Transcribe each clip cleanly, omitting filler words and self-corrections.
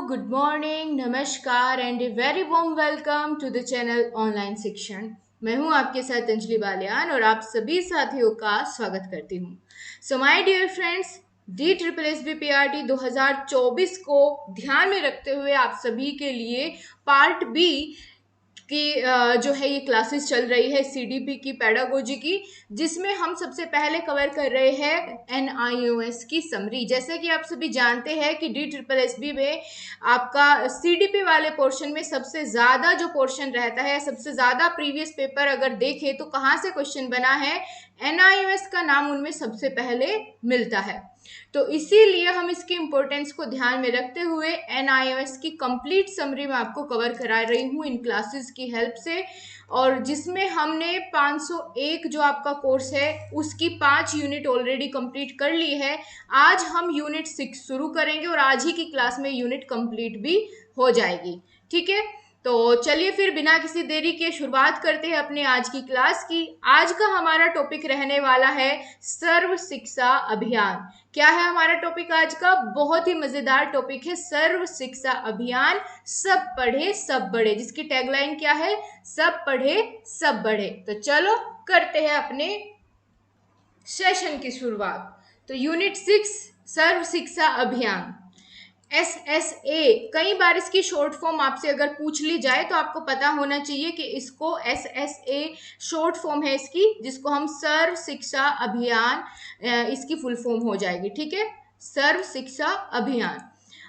good morning, नमस्कार and a very warm welcome to the channel online Shikshan. मैं हूं आपके साथ अंजलि बालियान और आप सभी साथियों का स्वागत करती हूं। So my dear friends, D triple S B P R T 2024 को ध्यान में रखते हुए आप सभी के लिए पार्ट बी की जो है ये क्लासेस चल रही है सीडीपी की पेडागोजी की, जिसमें हम सबसे पहले कवर कर रहे हैं एनआईओएस की समरी। जैसे कि आप सभी जानते हैं कि डी ट्रिपल एस बी में आपका सीडीपी वाले पोर्शन में सबसे ज़्यादा जो पोर्शन रहता है, सबसे ज़्यादा प्रीवियस पेपर अगर देखें तो कहाँ से क्वेश्चन बना है, एनआईओएस का नाम उनमें सबसे पहले मिलता है। तो इसीलिए हम इसकी इम्पोर्टेंस को ध्यान में रखते हुए एनआईओएस की कंप्लीट समरी में आपको कवर करा रही हूँ इन क्लासेस की हेल्प से, और जिसमें हमने 501 जो आपका कोर्स है उसकी 5 यूनिट ऑलरेडी कंप्लीट कर ली है। आज हम यूनिट 6 शुरू करेंगे और आज ही की क्लास में यूनिट कंप्लीट भी हो जाएगी। ठीक है, तो चलिए फिर बिना किसी देरी के शुरुआत करते हैं अपने आज की क्लास की। आज का हमारा टॉपिक रहने वाला है सर्व शिक्षा अभियान। क्या है हमारा टॉपिक आज का? बहुत ही मजेदार टॉपिक है सर्व शिक्षा अभियान, सब पढ़े सब बढ़े, जिसकी टैगलाइन क्या है? सब पढ़े सब बढ़े। तो चलो करते हैं अपने सेशन की शुरुआत। तो यूनिट 6 सर्व शिक्षा अभियान, SSA। कई बार इसकी शॉर्ट फॉर्म आपसे अगर पूछ ली जाए तो आपको पता होना चाहिए कि इसको SSA शॉर्ट फॉर्म है इसकी, जिसको हम सर्व शिक्षा अभियान, इसकी फुल फॉर्म हो जाएगी। ठीक है, सर्व शिक्षा अभियान।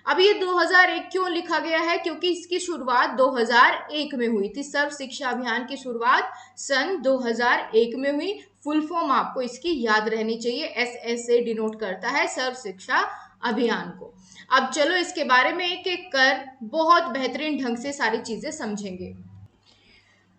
अब ये 2001 क्यों लिखा गया है? क्योंकि इसकी शुरुआत 2001 में हुई थी। सर्व शिक्षा अभियान की शुरुआत सन 2001 में हुई। फुल फॉर्म आपको इसकी याद रहनी चाहिए। SSA डिनोट करता है सर्व शिक्षा अभियान को। अब चलो इसके बारे में एक एक कर बहुत बेहतरीन ढंग से सारी चीजें समझेंगे।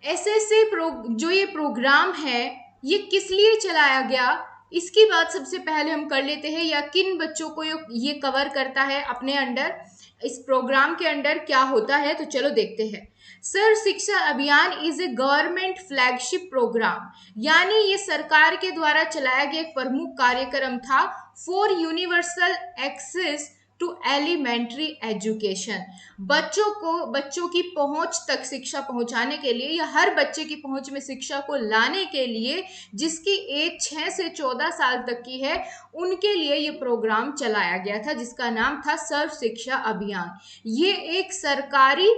SSA जो ये प्रोग्राम है ये किस लिए चलाया गया, इसकी बात सबसे पहले हम कर लेते हैं, या किन बच्चों को ये कवर करता है अपने अंडर, इस प्रोग्राम के अंडर क्या होता है। तो चलो देखते हैं। Sarva Shiksha Abhiyan is a government flagship programme, यानी ये सरकार के द्वारा चलाया गया एक प्रमुख कार्यक्रम था for universal access to elementary education. बच्चों की पहुंच तक शिक्षा पहुंचाने के लिए, या हर बच्चे की पहुंच में शिक्षा को लाने के लिए, जिसकी एज 6 से 14 साल तक की है, उनके लिए ये प्रोग्राम चलाया गया था, जिसका नाम था सर्व शिक्षा अभियान। ये एक सरकारी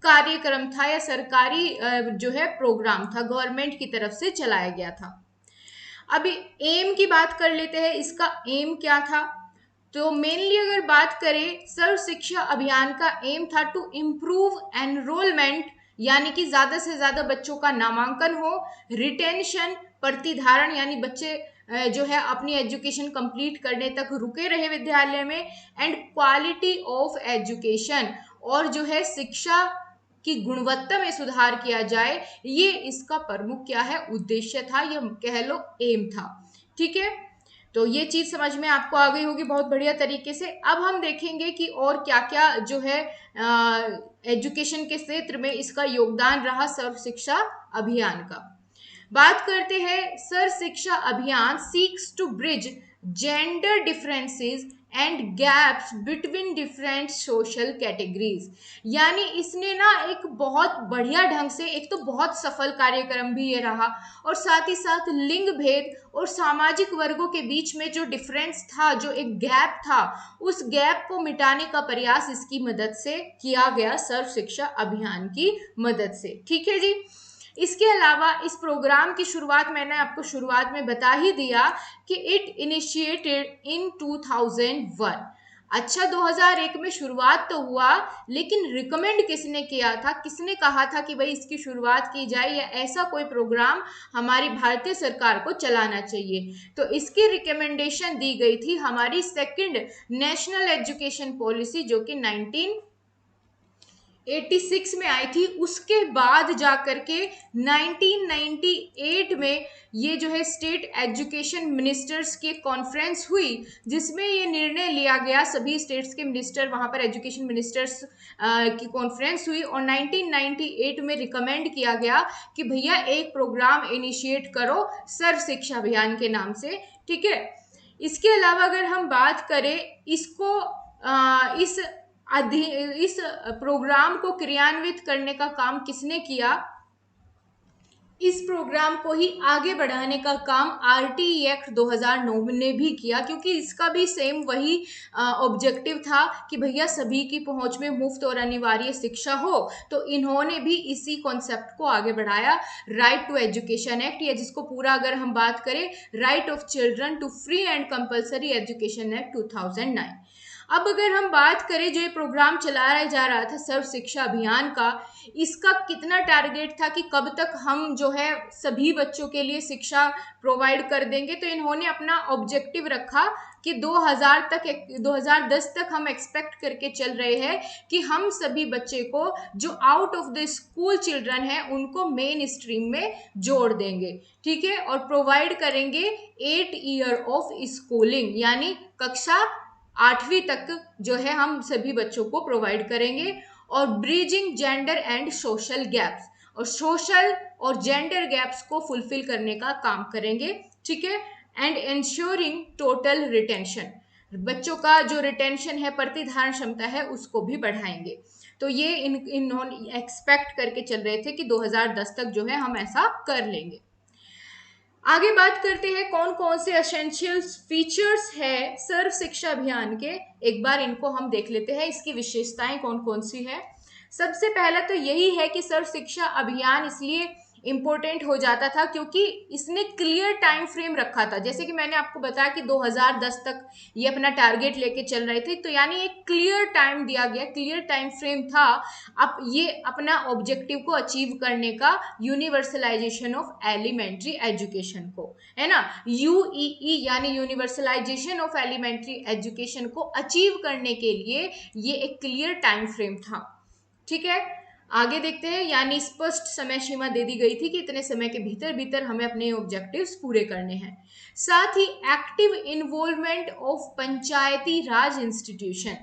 कार्यक्रम था या सरकारी जो है प्रोग्राम था, गवर्नमेंट की तरफ से चलाया गया था। अभी एम की बात कर लेते हैं, इसका एम क्या था? तो मेनली अगर बात करें, सर्व शिक्षा अभियान का एम था टू इम्प्रूव एनरोलमेंट, यानी कि ज्यादा से ज्यादा बच्चों का नामांकन हो, रिटेंशन प्रतिधारण, यानी बच्चे जो है अपनी एजुकेशन कंप्लीट करने तक रुके रहे विद्यालय में, एंड क्वालिटी ऑफ एजुकेशन, और जो है शिक्षा की गुणवत्ता में सुधार किया जाए, ये इसका प्रमुख क्या है? उद्देश्य था, ये कह लो एम था। ठीक है, तो ये चीज समझ में आपको आ गई होगी बहुत बढ़िया तरीके से। अब हम देखेंगे कि और क्या क्या जो है एजुकेशन के क्षेत्र में इसका योगदान रहा सर्व शिक्षा अभियान का। बात करते हैं, Sarva Shiksha Abhiyan seeks to bridge gender differences and gaps between different social categories, यानी इसने ना एक बहुत बढ़िया ढंग से, एक तो बहुत सफल कार्यक्रम भी ये रहा, और साथ ही साथ लिंग भेद और सामाजिक वर्गों के बीच में जो डिफरेंस था, जो एक गैप था, उस गैप को मिटाने का प्रयास इसकी मदद से किया गया, सर्व शिक्षा अभियान की मदद से। ठीक है जी। इसके अलावा इस प्रोग्राम की शुरुआत मैंने आपको शुरुआत में बता ही दिया कि इट इनिशिएटेड इन 2001। अच्छा, 2001 में शुरुआत तो हुआ, लेकिन रिकमेंड किसने किया था, किसने कहा था कि भाई इसकी शुरुआत की जाए या ऐसा कोई प्रोग्राम हमारी भारतीय सरकार को चलाना चाहिए? तो इसकी रिकमेंडेशन दी गई थी हमारी सेकंड नेशनल एजुकेशन पॉलिसी, जो कि 1986 में आई थी। उसके बाद जाकर के 1998 में ये जो है स्टेट एजुकेशन मिनिस्टर्स की कॉन्फ्रेंस हुई, जिसमें ये निर्णय लिया गया, सभी स्टेट्स के मिनिस्टर, वहां पर एजुकेशन मिनिस्टर्स की कॉन्फ्रेंस हुई, और 1998 में रिकमेंड किया गया कि भैया एक प्रोग्राम इनिशिएट करो सर्व शिक्षा अभियान के नाम से। ठीक है, इसके अलावा अगर हम बात करें, इसको इस इस प्रोग्राम को क्रियान्वित करने का काम किसने किया? इस प्रोग्राम को ही आगे बढ़ाने का काम आरटीई एक्ट 2009 ने भी किया, क्योंकि इसका भी सेम वही ऑब्जेक्टिव था कि भैया सभी की पहुंच में मुफ्त और अनिवार्य शिक्षा हो। तो इन्होंने भी इसी कॉन्सेप्ट को आगे बढ़ाया, राइट टू एजुकेशन एक्ट, या जिसको पूरा अगर हम बात करें, right of children to free and compulsory education act 2009। अब अगर हम बात करें, जो ये प्रोग्राम चलाया जा रहा था सर्व शिक्षा अभियान का, इसका कितना टारगेट था कि कब तक हम जो है सभी बच्चों के लिए शिक्षा प्रोवाइड कर देंगे? तो इन्होंने अपना ऑब्जेक्टिव रखा कि 2010 तक हम एक्सपेक्ट करके चल रहे हैं कि हम सभी बच्चे को जो out of the school children है उनको मेन स्ट्रीम में जोड़ देंगे, ठीक है, और प्रोवाइड करेंगे 8 ईयर ऑफ स्कूलिंग, यानी कक्षा 8वीं तक जो है हम सभी बच्चों को प्रोवाइड करेंगे। और bridging gender and social gaps, और सोशल और जेंडर गैप्स को फुलफिल करने का काम करेंगे, ठीक है। एंड इंश्योरिंग टोटल रिटेंशन, बच्चों का जो रिटेंशन है, प्रतिधारण क्षमता है, उसको भी बढ़ाएंगे। तो ये इन्होंने एक्सपेक्ट करके चल रहे थे कि 2010 तक जो है हम ऐसा कर लेंगे। आगे बात करते हैं कौन कौन से एसेंशियल फीचर्स है सर्व शिक्षा अभियान के। एक बार इनको हम देख लेते हैं, इसकी विशेषताएं कौन कौन सी है। सबसे पहला तो यही है कि सर्व शिक्षा अभियान इसलिए इम्पोर्टेंट हो जाता था क्योंकि इसने क्लियर टाइम फ्रेम रखा था। जैसे कि मैंने आपको बताया कि 2010 तक ये अपना टारगेट लेके चल रहे थे, तो यानी एक क्लियर टाइम दिया गया, क्लियर टाइम फ्रेम था अब ये अपना ऑब्जेक्टिव को अचीव करने का, यूनिवर्सलाइजेशन ऑफ एलिमेंट्री एजुकेशन को, है ना, यूईई यानी यूनिवर्सलाइजेशन ऑफ एलिमेंट्री एजुकेशन को अचीव करने के लिए ये एक क्लियर टाइम फ्रेम था, ठीक है। आगे देखते हैं, यानी स्पष्ट समय सीमा दे दी गई थी कि इतने समय के भीतर भीतर हमें अपने ऑब्जेक्टिव्स पूरे करने हैं। साथ ही active involvement of panchayati raj institution,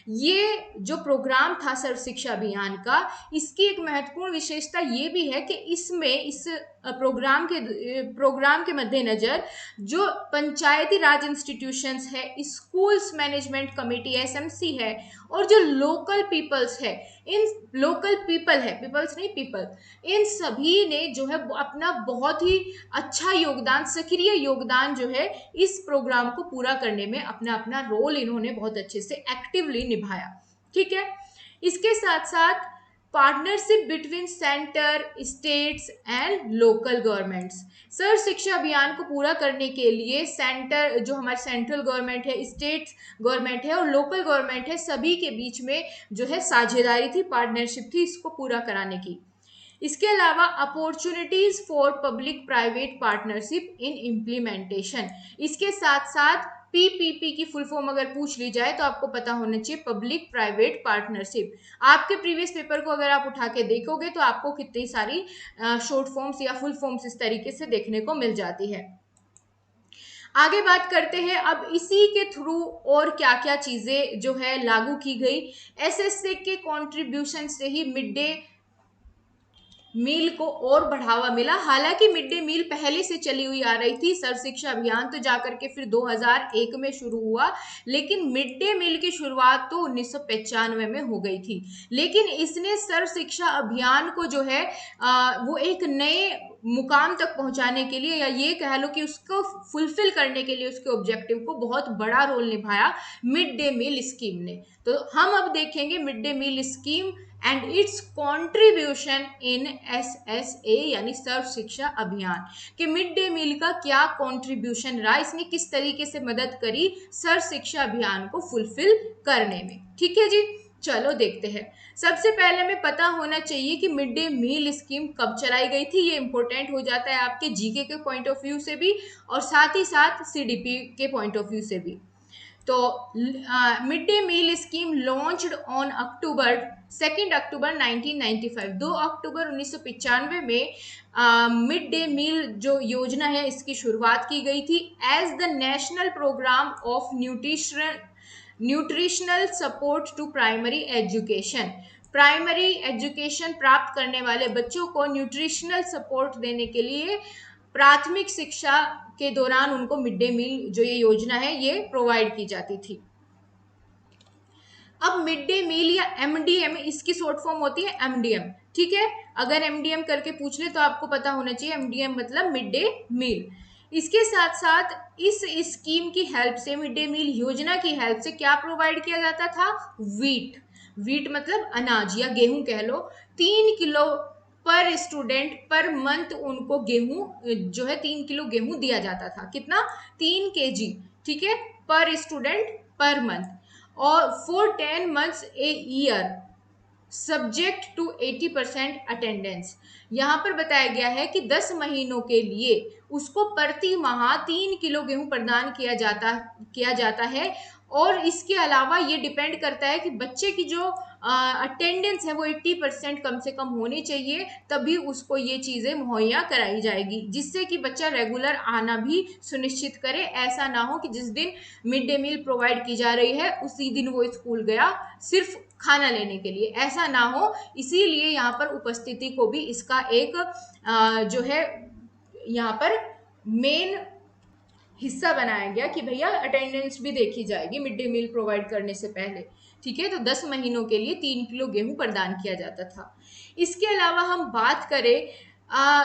ये जो प्रोग्राम था सर्व शिक्षा अभियान का, इसकी एक महत्वपूर्ण विशेषता ये भी है कि इसमें इस प्रोग्राम के मद्देनजर जो पंचायती राज इंस्टीट्यूशंस है, स्कूल्स मैनेजमेंट कमेटी एसएमसी है, और जो लोकल पीपल्स है, इन लोकल पीपल है, पीपल्स नहीं पीपल, इन सभी ने जो है अपना बहुत ही अच्छा योगदान, सक्रिय योगदान जो है इस प्रोग्राम को पूरा करने में अपना अपना रोल इन्होंने बहुत अच्छे से एक्टिवली निभाया, ठीक है। इसके साथ साथ partnership between centre, states and local governments, Sarva Shiksha Abhiyan को पूरा करने के लिए सेंटर, जो हमारे सेंट्रल गवर्नमेंट है, स्टेट गवर्नमेंट है और लोकल गवर्नमेंट है, सभी के बीच में जो है साझेदारी थी, पार्टनरशिप थी इसको पूरा कराने की। इसके अलावा opportunities for public private partnership in implementation, इसके साथ साथ पीपीपी की फुल फॉर्म अगर पूछ ली जाए तो आपको पता होना चाहिए, पब्लिक प्राइवेट पार्टनरशिप। आपके प्रीवियस पेपर को अगर आप उठा के देखोगे तो आपको कितनी सारी शॉर्ट फॉर्म्स या फुल फॉर्म्स इस तरीके से देखने को मिल जाती है। आगे बात करते हैं अब इसी के थ्रू और क्या क्या चीजें जो है लागू की गई। एसएसए के कंट्रीब्यूशन से ही मिड डे मील को और बढ़ावा मिला। हालांकि मिड डे मील पहले से चली हुई आ रही थी, सर्व शिक्षा अभियान तो जाकर के फिर 2001 में शुरू हुआ, लेकिन मिड डे मील की शुरुआत तो 1995 में हो गई थी। लेकिन इसने सर्व शिक्षा अभियान को जो है वो एक नए मुकाम तक पहुंचाने के लिए, या ये कह लो कि उसको फुलफिल करने के लिए, उसके ऑब्जेक्टिव को बहुत बड़ा रोल निभाया मिड डे मील स्कीम ने। तो हम अब देखेंगे mid day meal scheme and its contribution in SSA यानी सर्व शिक्षा अभियान, कि मिड डे मील का क्या कंट्रीब्यूशन रहा, इसने किस तरीके से मदद करी सर्व शिक्षा अभियान को फुलफिल करने में, ठीक है जी। चलो देखते हैं। सबसे पहले हमें पता होना चाहिए कि मिड डे मील स्कीम कब चलाई गई थी। ये इंपॉर्टेंट हो जाता है आपके जीके के पॉइंट ऑफ व्यू से भी और साथ ही साथ सीडीपी के पॉइंट ऑफ व्यू से भी। तो mid day meal scheme launched on October 1995, 2 अक्टूबर 1995 में मिड डे मील जो योजना है इसकी शुरुआत की गई थी as the national programme of nutritional support to primary education. Primary education प्राप्त करने वाले बच्चों को न्यूट्रिशनल सपोर्ट देने के लिए प्राथमिक शिक्षा के दौरान उनको मिड डे मील जो ये योजना है ये प्रोवाइड की जाती थी। अब मिड डे मील या एमडीएम, इसकी शॉर्ट फॉर्म होती है एमडीएम, ठीक है। अगर एमडीएम करके पूछ ले तो आपको पता होना चाहिए एमडीएम मतलब मिड डे मील। इसके साथ साथ इस स्कीम की हेल्प से, मिड डे मील योजना की हेल्प से क्या प्रोवाइड किया जाता था? वीट। वीट मतलब अनाज या गेहूं कह लो। 3 किलो पर स्टूडेंट पर मंथ उनको गेहूं जो है 3 किलो गेहूं दिया जाता था। कितना? 3 kg, ठीक है, पर स्टूडेंट पर मंथ। और for 10 months a year subject to 80% attendance. यहाँ पर बताया गया है कि 10 महीनों के लिए उसको प्रति माह 3 किलो गेहूं प्रदान किया जाता है। और इसके अलावा ये डिपेंड करता है कि बच्चे की जो अटेंडेंस है वो 80% कम से कम होनी चाहिए, तभी उसको ये चीजें मुहैया कराई जाएगी, जिससे कि बच्चा रेगुलर आना भी सुनिश्चित करे। ऐसा ना हो कि जिस दिन मिड डे मील प्रोवाइड की जा रही है उसी दिन वो स्कूल गया सिर्फ खाना लेने के लिए, ऐसा ना हो। इसीलिए यहाँ पर उपस्थिति को भी इसका एक जो है यहाँ पर मेन हिस्सा बनाया गया कि भैया अटेंडेंस भी देखी जाएगी मिड डे मील प्रोवाइड करने से पहले, ठीक है। तो 10 महीनों के लिए 3 किलो गेहूं प्रदान किया जाता था। इसके अलावा हम बात करें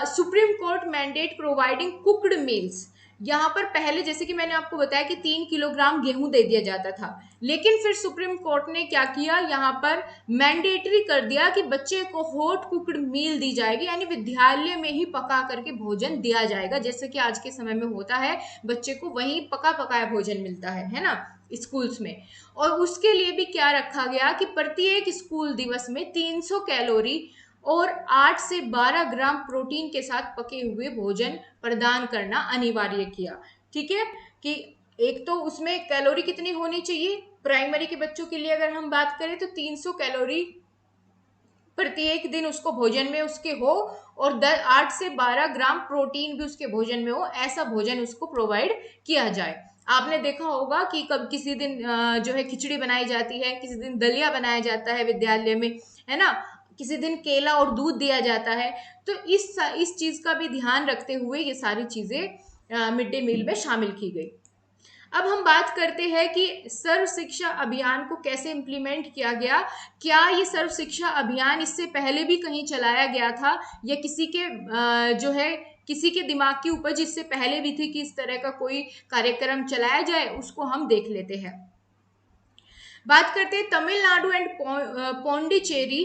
supreme court mandate providing cooked meals. यहाँ पर पहले जैसे कि मैंने आपको बताया कि 3 किलोग्राम गेहूं दे दिया जाता था, लेकिन फिर सुप्रीम कोर्ट ने क्या किया, यहाँ पर मैंडेटरी कर दिया कि बच्चे को हॉट कुक्ड मील दी जाएगी, यानी विद्यालय में ही पका करके भोजन दिया जाएगा, जैसे कि आज के समय में होता है, बच्चे को वहीं पका पकाया भोजन मिलता है ना, स्कूल्स में। और उसके लिए भी क्या रखा गया कि प्रत्येक स्कूल दिवस में 300 कैलोरी और 8 से 12 ग्राम प्रोटीन के साथ पके हुए भोजन प्रदान करना अनिवार्य किया, ठीक है। कि एक तो उसमें कैलोरी कितनी होनी चाहिए, प्राइमरी के बच्चों के लिए अगर हम बात करें तो 300 कैलोरी प्रत्येक दिन उसको भोजन में उसके हो, और 8 से 12 ग्राम प्रोटीन भी उसके भोजन में हो, ऐसा भोजन उसको प्रोवाइड किया जाए। आपने देखा होगा कि कब किसी दिन जो है खिचड़ी बनाई जाती है, किसी दिन दलिया बनाया जाता है विद्यालय में, है ना, किसी दिन केला और दूध दिया जाता है। तो इस चीज का भी ध्यान रखते हुए ये सारी चीजें मिड डे मील में शामिल की गई। अब हम बात करते हैं कि सर्व शिक्षा अभियान को कैसे इम्प्लीमेंट किया गया। क्या ये सर्व शिक्षा अभियान इससे पहले भी कहीं चलाया गया था, या किसी के जो है किसी के दिमाग की उपज इससे पहले भी थी कि इस तरह का कोई कार्यक्रम चलाया जाए, उसको हम देख लेते हैं। बात करते हैं Tamil Nadu and Pondicherry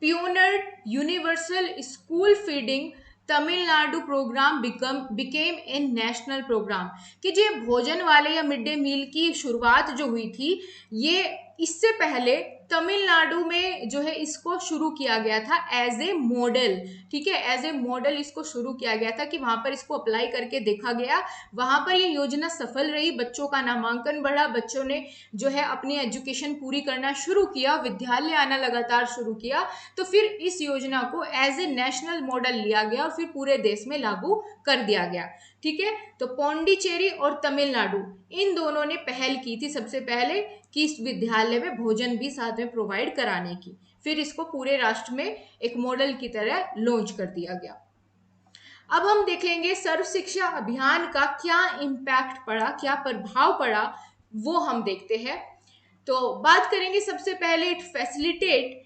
pioneer universal school feeding Tamil Nadu programme became a national programme. कि जो भोजन वाले या मिड डे मील की शुरुआत जो हुई थी, ये इससे पहले तमिलनाडु में जो है इसको शुरू किया गया था एज ए मॉडल, ठीक है, एज ए मॉडल इसको शुरू किया गया था कि वहां पर इसको अप्लाई करके देखा गया। वहां पर ये योजना सफल रही, बच्चों का नामांकन बढ़ा, बच्चों ने जो है अपनी एजुकेशन पूरी करना शुरू किया, विद्यालय आना लगातार शुरू किया। तो फिर इस योजना को एज ए नेशनल मॉडल लिया गया और फिर पूरे देश में लागू कर दिया गया, ठीक है। तो पौंडीचेरी और तमिलनाडु इन दोनों ने पहल की थी सबसे पहले कि इस विद्यालय में भोजन भी साथ में प्रोवाइड कराने की, फिर इसको पूरे राष्ट्र में एक मॉडल की तरह लॉन्च कर दिया गया। अब हम देखेंगे सर्व शिक्षा अभियान का क्या इम्पैक्ट पड़ा, क्या प्रभाव पड़ा, वो हम देखते हैं। तो बात करेंगे सबसे पहले, it facilitate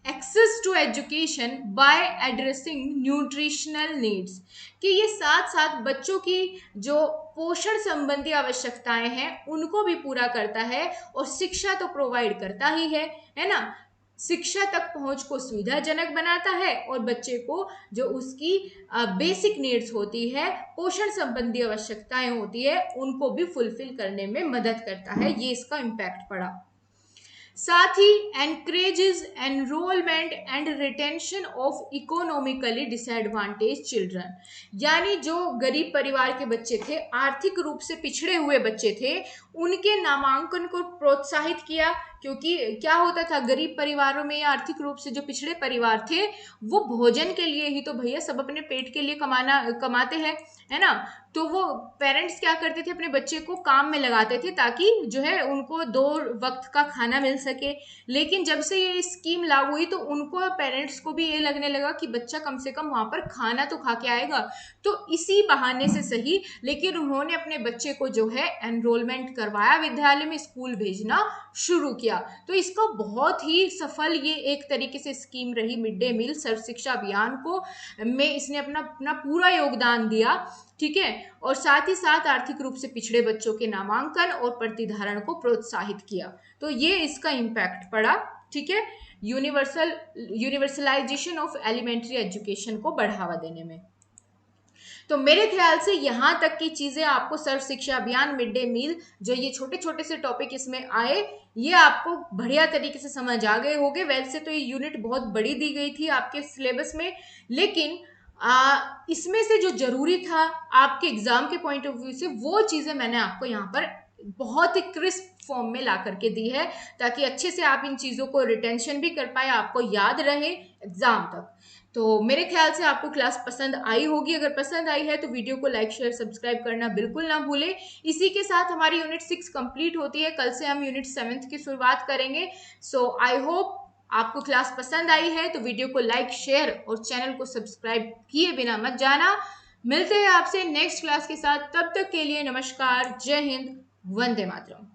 access to education by addressing nutritional needs. कि ये साथ साथ बच्चों की जो पोषण संबंधी आवश्यकताएं हैं उनको भी पूरा करता है, और शिक्षा तो प्रोवाइड करता ही है ना, शिक्षा तक पहुंच को सुविधाजनक बनाता है, और बच्चे को जो उसकी बेसिक नीड्स होती है, पोषण संबंधी आवश्यकताएं होती है, उनको भी फुलफिल करने में मदद करता है। ये इसका इम्पैक्ट पड़ा। साथ ही encourages enrolment and retention of economically disadvantage children. यानी जो गरीब परिवार के बच्चे थे, आर्थिक रूप से पिछड़े हुए बच्चे थे, उनके नामांकन को प्रोत्साहित किया। क्योंकि क्या होता था, गरीब परिवारों में या आर्थिक रूप से जो पिछड़े परिवार थे, वो भोजन के लिए ही तो भैया सब अपने पेट के लिए कमाते हैं, है ना, तो वो पेरेंट्स क्या करते थे, अपने बच्चे को काम में लगाते थे ताकि जो है उनको 2 वक्त का खाना मिल सके। लेकिन जब से ये स्कीम लागू हुई तो उनको, पेरेंट्स को भी ये लगने लगा कि बच्चा कम से कम वहां पर खाना तो खा के आएगा, तो इसी बहाने से सही, लेकिन उन्होंने अपने बच्चे को जो है एनरोलमेंट करवाया, विद्यालय में स्कूल भेजना शुरू किया। तो इसका बहुत ही सफल ये एक तरीके से स्कीम रही, मिड डे मील सर्व शिक्षा अभियान को में इसने अपना अपना पूरा योगदान दिया। ठीक है, और साथ ही साथ आर्थिक रूप से पिछड़े बच्चों के नामांकन और प्रतिधारण को प्रोत्साहित किया। तो ये इसका इम्पैक्ट पड़ा। ठीक है, यूनिवर्सलाइजेशन ऑफ एलिमेंट्री एजुकेशन को बढ़ावा देने में। तो मेरे ख्याल से यहाँ तक की चीजें आपको सर्व शिक्षा अभियान, मिड डे मील, जो ये छोटे छोटे से टॉपिक इसमें आए, ये आपको बढ़िया तरीके से समझ आ गए होंगे। वैसे तो ये यूनिट बहुत बड़ी दी गई थी आपके सिलेबस में, लेकिन इसमें से जो जरूरी था आपके एग्जाम के पॉइंट ऑफ व्यू से, वो चीजें मैंने आपको यहाँ पर बहुत ही क्रिस्प फॉर्म में ला करके दी है, ताकि अच्छे से आप इन चीजों को रिटेंशन भी कर पाए, आपको याद रहे एग्जाम तक। तो मेरे ख्याल से आपको क्लास पसंद आई होगी। अगर पसंद आई है तो वीडियो को लाइक शेयर सब्सक्राइब करना बिल्कुल ना भूलें। इसी के साथ हमारी यूनिट 6 कंप्लीट होती है। कल से हम यूनिट 7 की शुरुआत करेंगे। सो आई होप आपको क्लास पसंद आई है, तो वीडियो को लाइक शेयर और चैनल को सब्सक्राइब किए बिना मत जाना। मिलते हैं आपसे नेक्स्ट क्लास के साथ, तब तक के लिए नमस्कार, जय हिंद, वंदे मातरम।